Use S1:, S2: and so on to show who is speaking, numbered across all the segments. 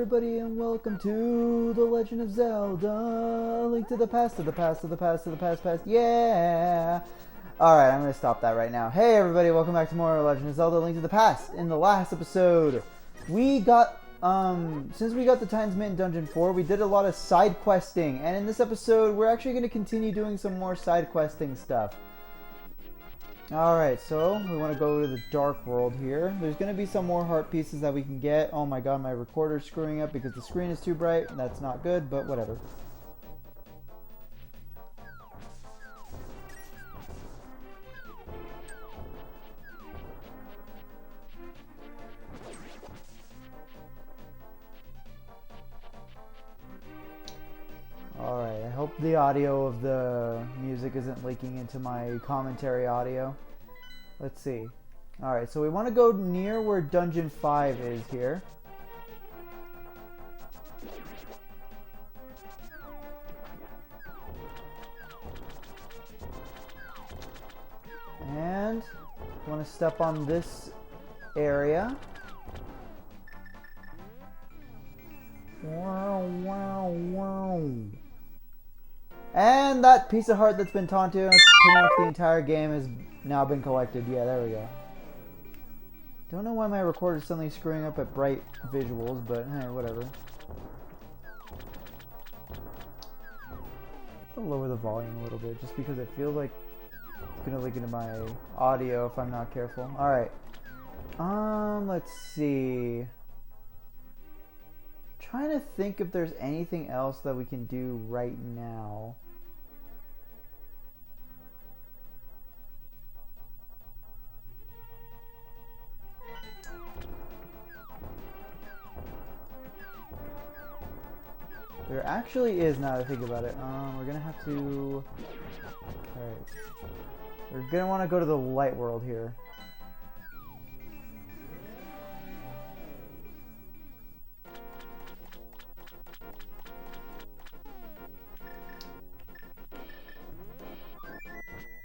S1: everybody, and welcome to The Legend of Zelda, A Link to the Past, to the past, to the past, to the past, yeah! Alright, I'm gonna stop that right now. Hey everybody, welcome back to more Legend of Zelda, A Link to the Past. In the last episode, we got, since we got the Times Mint Dungeon 4, we did a lot of side questing, and in this episode, we're actually gonna continue doing some more side questing stuff. Alright, so we want to go to the Dark World here. There's going to be some more heart pieces that we can get. Oh my god, my recorder's screwing up because the screen is too bright. That's not good, but whatever. Alright, I hope the audio of the music isn't leaking into my commentary audio. Let's see. Alright, so we want to go near where Dungeon 5 is here. And I want to step on this area. Wow, wow, wow. And that piece of heart that's been taunting us pretty much the entire game has now been collected. Yeah, there we go. Don't know why my recorder's suddenly screwing up at bright visuals, but hey, whatever. I'll lower the volume a little bit just because it feels like it's gonna leak into my audio if I'm not careful. Alright. Let's see. Trying to think if there's anything else that we can do right now. There actually is, now that I think about it. We're gonna have to... Alright. We're gonna want to go to the light world here.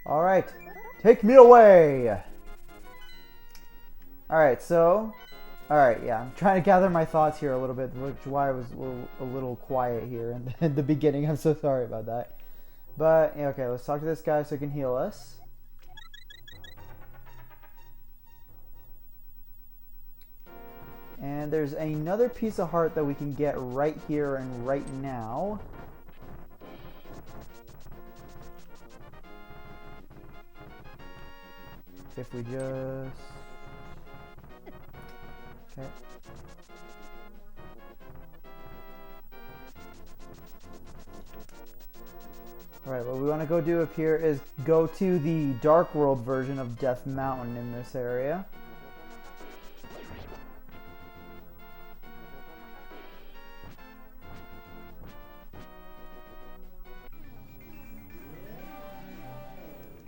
S1: Alright, take me away! Alright, so... Alright, yeah, I'm trying to gather my thoughts here a little bit, which is why I was a little quiet here in the beginning. I'm so sorry about that. But, yeah, okay, let's talk to this guy so he can heal us. And there's another piece of heart that we can get right here and right now. If we just... Okay. Alright, what we want to go do up here is go to the Dark World version of Death Mountain in this area.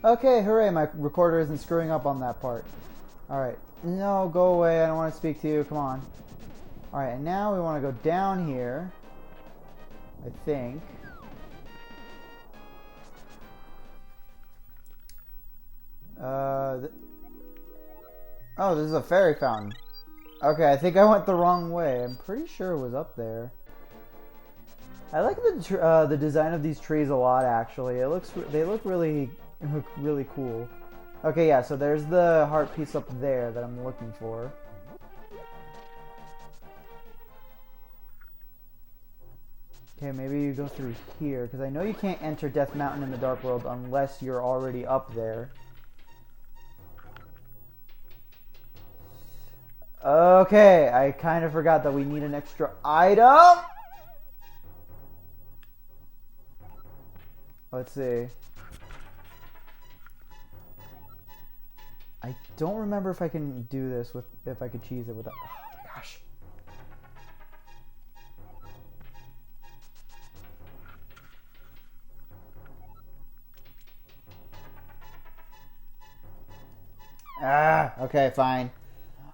S1: Okay, hooray, my recorder isn't screwing up on that part. Alright, no, go away, I don't want to speak to you, come on. Alright, and now we want to go down here, I think. Oh, this is a fairy fountain. Okay, I think I went the wrong way. I'm pretty sure it was up there. I like the design of these trees a lot, actually. They look really cool. Okay, yeah, so there's the heart piece up there that I'm looking for. Okay, maybe you go through here, because I know you can't enter Death Mountain in the Dark World unless you're already up there. Okay, I kind of forgot that we need an extra item. Let's see. I don't remember if I can do this with, if I could cheese it with that. Oh my gosh. Okay, fine.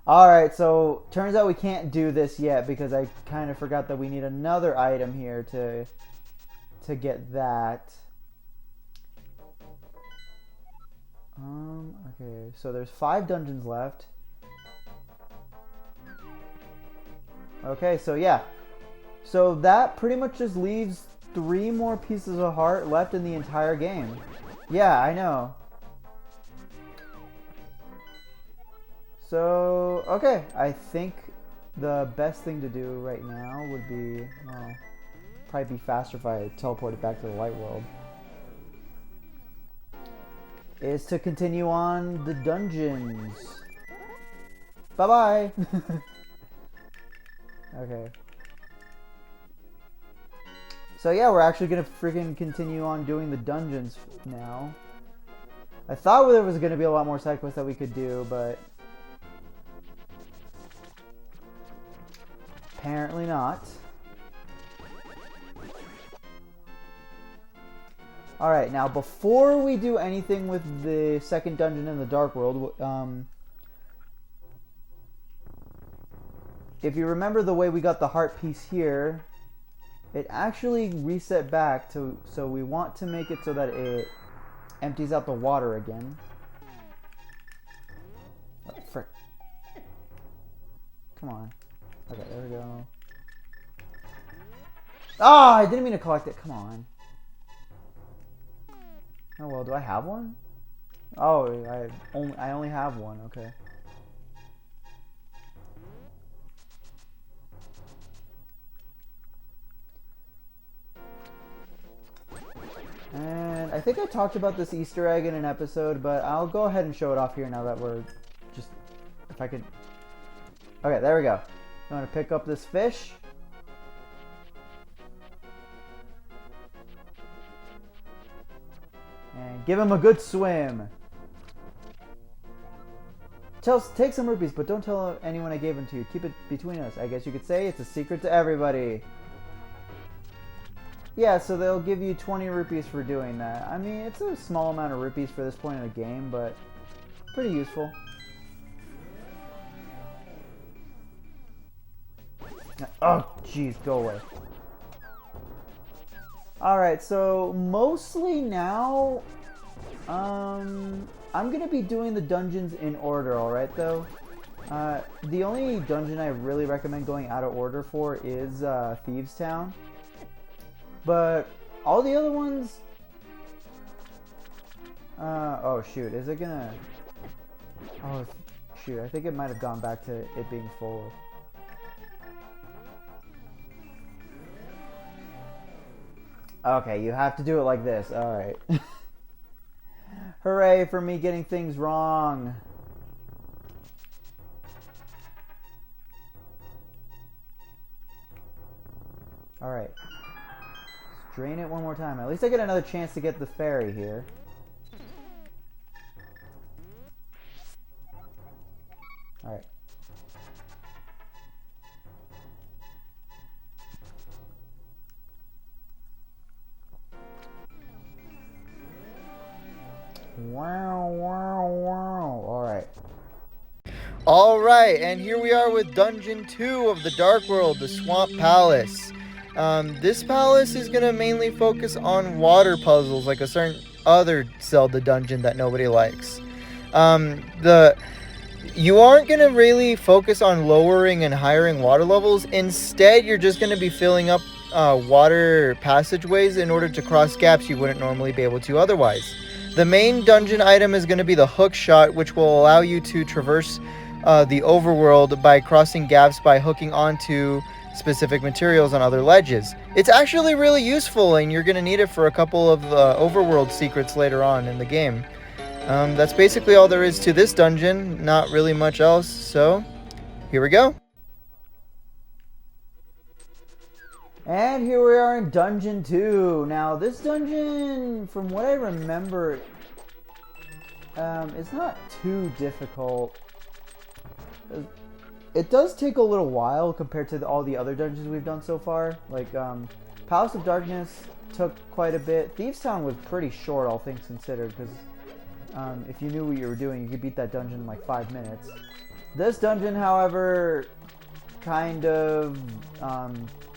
S1: Alright, so turns out we can't do this yet because I kind of forgot that we need another item here to get that. Okay, so there's 5 dungeons left. Okay, so yeah, So that pretty much just leaves 3 more pieces of heart left in the entire game. Yeah, I know. So, okay, I think the best thing to do right now would be, well, probably be faster if I teleported back to the light world. Is to continue on the dungeons. Bye-bye! Okay. So yeah, we're actually gonna freaking continue on doing the dungeons now. I thought there was gonna be a lot more side quests that we could do, but apparently not. Alright, now before we do anything with the second dungeon in the Dark World, if you remember the way we got the heart piece here, it actually reset back to, so we want to make it so that it empties out the water again. Oh, frick. Come on. Okay, there we go. Ah, I didn't mean to collect it. Come on. Oh well, do I have one? Oh, I only have one. Okay. And I think I talked about this Easter egg in an episode, but I'll go ahead and show it off here now that we're just, if I could. Okay, there we go. I'm gonna pick up this fish. And give him a good swim. Take some rupees, but don't tell anyone I gave them to you. Keep it between us. I guess you could say it's a secret to everybody. Yeah, so they'll give you 20 rupees for doing that. I mean, it's a small amount of rupees for this point in the game, but pretty useful. Oh, jeez, go away. Alright, so mostly now, I'm gonna be doing the dungeons in order, alright, though? The only dungeon I really recommend going out of order for is Thieves Town. But all the other ones... oh, shoot, is it gonna... Oh, shoot, I think it might have gone back to it being full. Okay, you have to do it like this. Alright. Hooray for me getting things wrong. Alright. Let's drain it one more time. At least I get another chance to get the fairy here. Alright. Wow, wow, wow. Alright. Alright, and here we are with Dungeon 2 of the Dark World, the Swamp Palace. This palace is going to mainly focus on water puzzles, like a certain other Zelda dungeon that nobody likes. You aren't going to really focus on lowering and highering water levels. Instead, you're just going to be filling up water passageways in order to cross gaps you wouldn't normally be able to otherwise. The main dungeon item is going to be the hook shot, which will allow you to traverse the overworld by crossing gaps by hooking onto specific materials on other ledges. It's actually really useful, and you're going to need it for a couple of overworld secrets later on in the game. That's basically all there is to this dungeon, not really much else, so here we go. And here we are in Dungeon 2. Now, this dungeon, from what I remember, it's not too difficult. It does take a little while compared to all the other dungeons we've done so far. Like, Palace of Darkness took quite a bit. Thieves Town was pretty short, all things considered, because if you knew what you were doing, you could beat that dungeon in like 5 minutes. This dungeon, however, kind of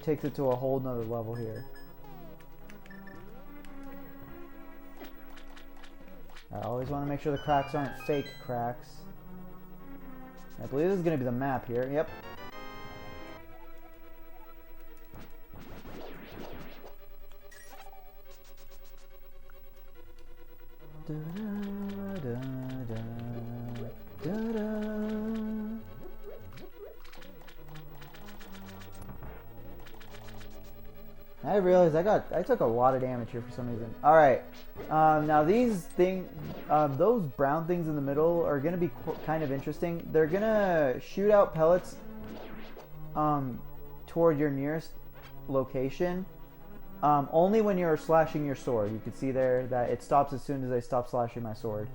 S1: takes it to a whole nother level here. I always want to make sure the cracks aren't fake cracks. I believe this is going to be the map here. Yep. I realized I took a lot of damage here for some reason. All right, now those brown things in the middle are gonna be kind of interesting. They're gonna shoot out pellets toward your nearest location. Only when you're slashing your sword. You can see there that it stops as soon as I stop slashing my sword.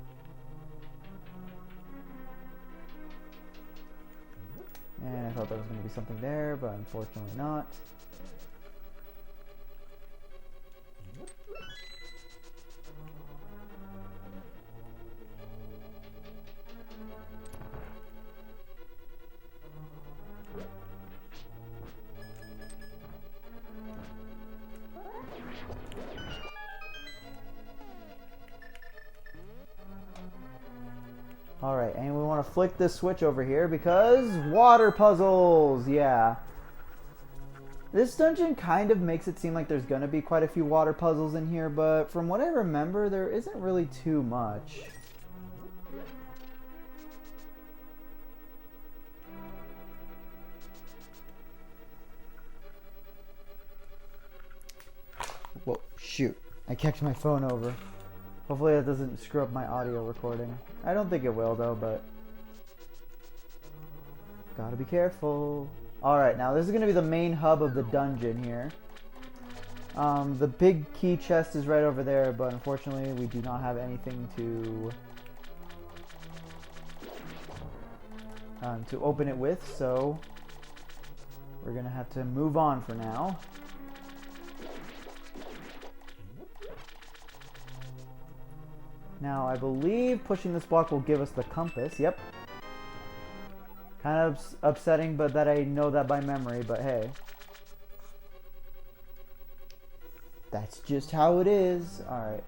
S1: And I thought there was going to be something there, but unfortunately not. Alright, and we want to flick this switch over here because water puzzles! Yeah. This dungeon kind of makes it seem like there's going to be quite a few water puzzles in here, but from what I remember, there isn't really too much. Whoa, shoot. I kicked my phone over. Hopefully that doesn't screw up my audio recording. I don't think it will though, but gotta be careful. Alright, now this is gonna be the main hub of the dungeon here. The big key chest is right over there, but unfortunately we do not have anything to open it with, so we're gonna have to move on for now. Now, I believe pushing this block will give us the compass. Yep. Kind of upsetting, but that I know that by memory, but hey. That's just how it is. Alright.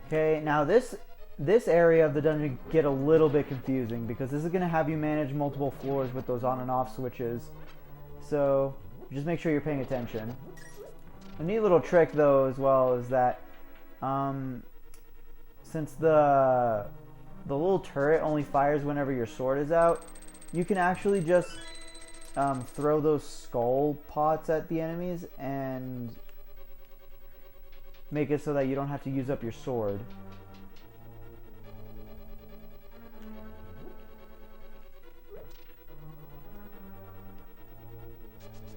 S1: Okay, now this area of the dungeon get a little bit confusing because this is going to have you manage multiple floors with those on and off switches. So just make sure you're paying attention. A neat little trick though as well is that since the little turret only fires whenever your sword is out, you can actually just throw those skull pots at the enemies and make it so that you don't have to use up your sword.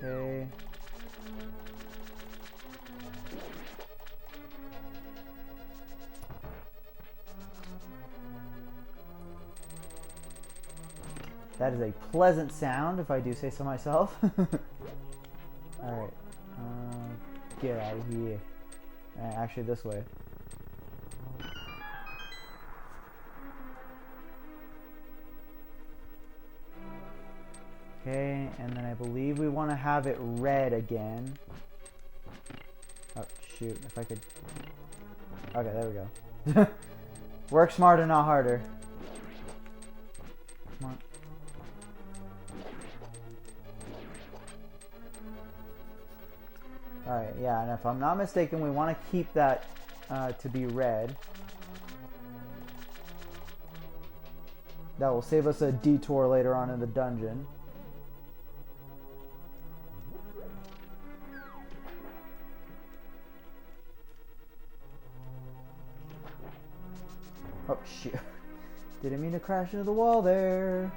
S1: Okay. That is a pleasant sound, if I do say so myself. Alright. Get out of here. Actually, this way. Okay, and then I believe we want to have it red again. Oh, shoot. If I could... Okay, there we go. Work smarter, not harder. Come on. Alright, yeah, and if I'm not mistaken, we want to keep that to be red. That will save us a detour later on in the dungeon. Oh, shoot. Didn't mean to crash into the wall there.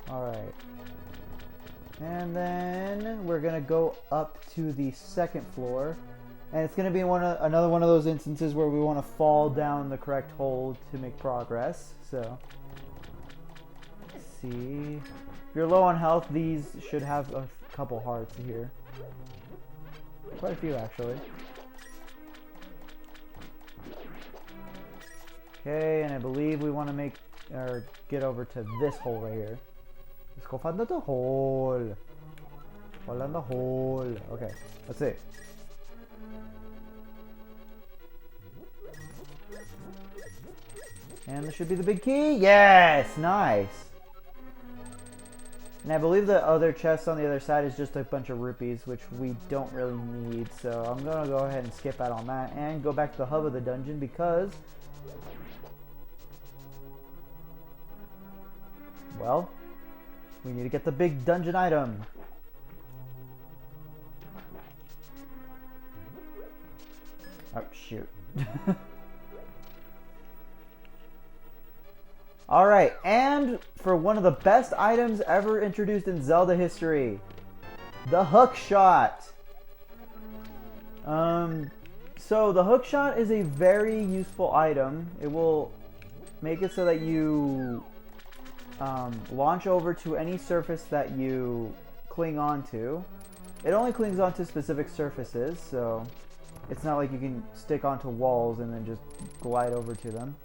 S1: Alright. And then we're gonna go up to the second floor. And it's going to be another one of those instances where we want to fall down the correct hole to make progress. So, let's see. If you're low on health, these should have a couple hearts here. Quite a few, actually. Okay, and I believe we want to make or get over to this hole right here. Let's go find the hole. Hole in the hole. Okay, let's see. And this should be the big key. Yes, nice. And I believe the other chest on the other side is just a bunch of rupees, which we don't really need. So I'm going to go ahead and skip out on that and go back to the hub of the dungeon because, well, we need to get the big dungeon item. Oh, shoot. Alright, and for one of the best items ever introduced in Zelda history, the hook shot. So the hook shot is a very useful item. It will make it so that you launch over to any surface that you cling onto. It only clings onto specific surfaces, so it's not like you can stick onto walls and then just glide over to them.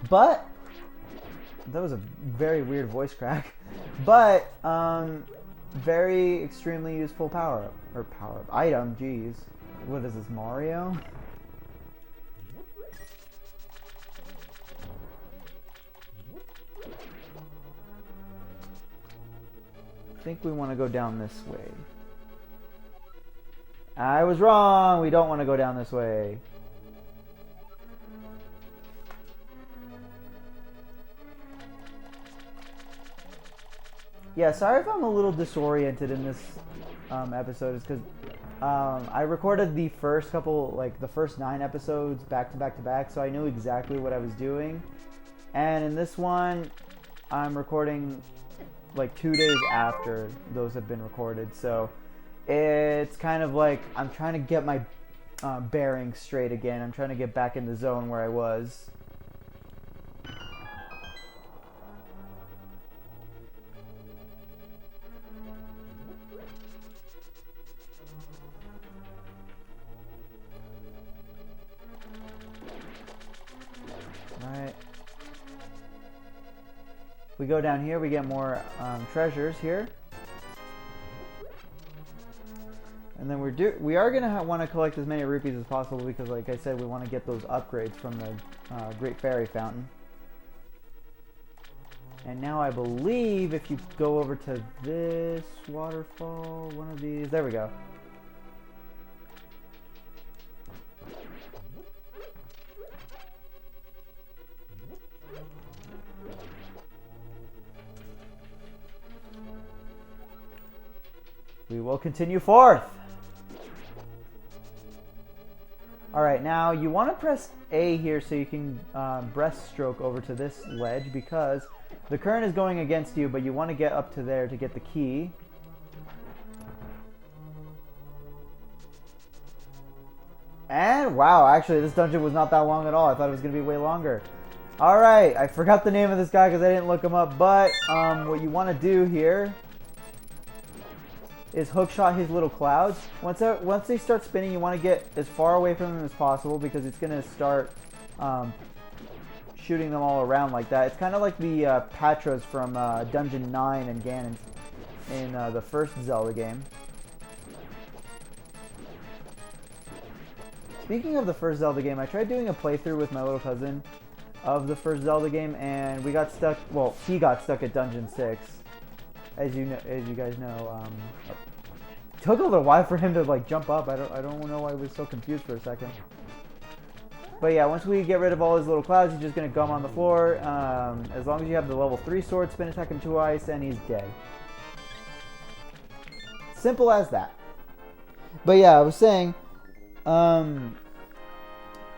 S1: But that was a very weird voice crack. But very extremely useful power-up. Or power-up. Item, jeez. What is this, Mario? I think we want to go down this way. I was wrong! We don't want to go down this way. Yeah, sorry if I'm a little disoriented in this episode. It's because I recorded the first couple, like the first 9 episodes back to back to back, so I knew exactly what I was doing. And in this one, I'm recording like 2 days after those have been recorded, so it's kind of like I'm trying to get my bearings straight again. I'm trying to get back in the zone where I was. Alright. We go down here, we get more treasures here. And then we are going to want to collect as many rupees as possible because, like I said, we want to get those upgrades from the Great Fairy Fountain. And now I believe if you go over to this waterfall, one of these, there we go. We will continue forth. Alright, now you want to press A here so you can breaststroke over to this ledge because the current is going against you, but you want to get up to there to get the key. And wow, actually this dungeon was not that long at all. I thought it was going to be way longer. Alright, I forgot the name of this guy because I didn't look him up, but what you want to do here is hookshot his little clouds. Once they start spinning, you want to get as far away from them as possible because it's going to start shooting them all around like that. It's kind of like the Patras from Dungeon 9 and Ganon in the first Zelda game. Speaking of the first Zelda game, I tried doing a playthrough with my little cousin of the first Zelda game, and we got stuck. Well, he got stuck at Dungeon 6. As you guys know, it took a little while for him to like jump up. I don't know why I was so confused for a second. But yeah, once we get rid of all his little clouds, he's just gonna gum on the floor. As long as you have the level 3 sword, spin attack him twice, and he's dead. Simple as that. But yeah, I was saying,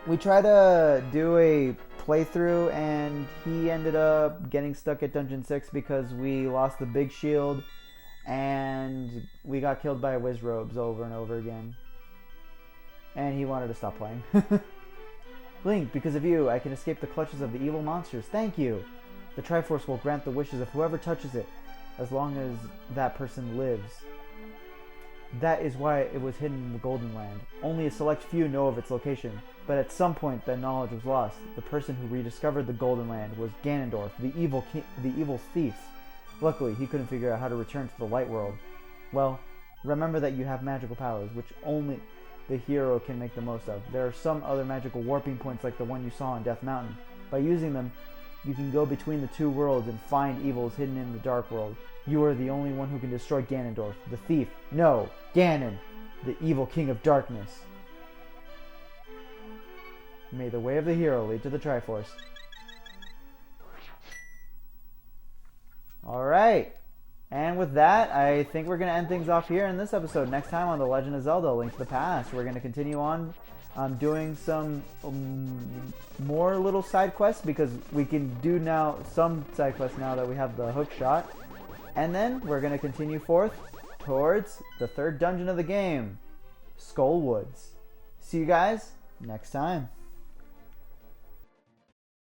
S1: we tried to do a playthrough and he ended up getting stuck at Dungeon 6 because we lost the big shield and we got killed by Wizrobes over and over again. And he wanted to stop playing. Link, because of you, I can escape the clutches of the evil monsters. Thank you! The Triforce will grant the wishes of whoever touches it, as long as that person lives. That is why it was hidden in the Golden Land. Only a select few know of its location, but at some point that knowledge was lost. The person who rediscovered the Golden Land was Ganondorf, the evil thief. Luckily, he couldn't figure out how to return to the Light World. Well, remember that you have magical powers, which only the hero can make the most of. There are some other magical warping points like the one you saw on Death Mountain. By using them, you can go between the two worlds and find evils hidden in the Dark World. You are the only one who can destroy Ganondorf, the thief. No, Ganon, the evil king of darkness. May the way of the hero lead to the Triforce. Alright. And with that, I think we're going to end things off here in this episode. Next time on The Legend of Zelda: Link to the Past, we're going to continue on doing some more little side quests, because we can do now some side quests now that we have the hook shot. And then we're going to continue forth towards the third dungeon of the game, Skull Woods. See you guys next time.